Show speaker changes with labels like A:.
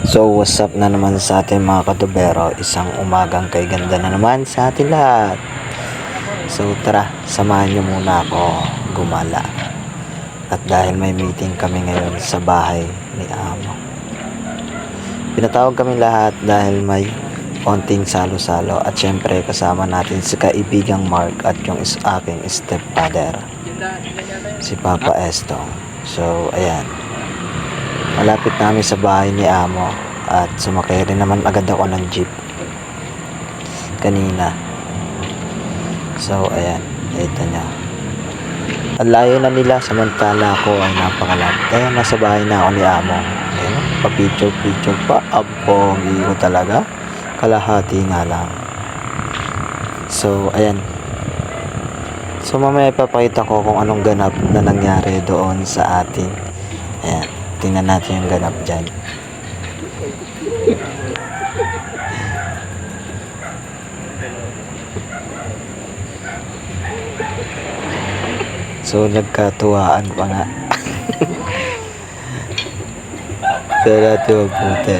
A: So what's up na naman sa ating mga katubero. Isang umagang kay ganda na naman sa atin lahat. So tara, samahan nyo muna ako gumala. At dahil may meeting kami ngayon sa bahay ni Amo, pinatawag kami lahat dahil may konting salo-salo. At syempre kasama natin si kaibigang Mark at yung aking stepfather, si Papa Estong. So ayan, malapit namin sa bahay ni Amo at sumakay rin naman agad ako ng jeep kanina. So ayan, ito nyo, ang layo na nila samantala ako ay napakalapit. Ayan, nasa bahay na ako ni Amo. Ayan, pa-picture pa. Pogi ko talaga, kalahati nga lang. So ayan, so mamaya ipapakita ko kung anong ganap na nangyari doon sa atin. Ayan, tingnan natin yung ganap dyan. So nagkatuwaan pa nga. Pero natin mabuti.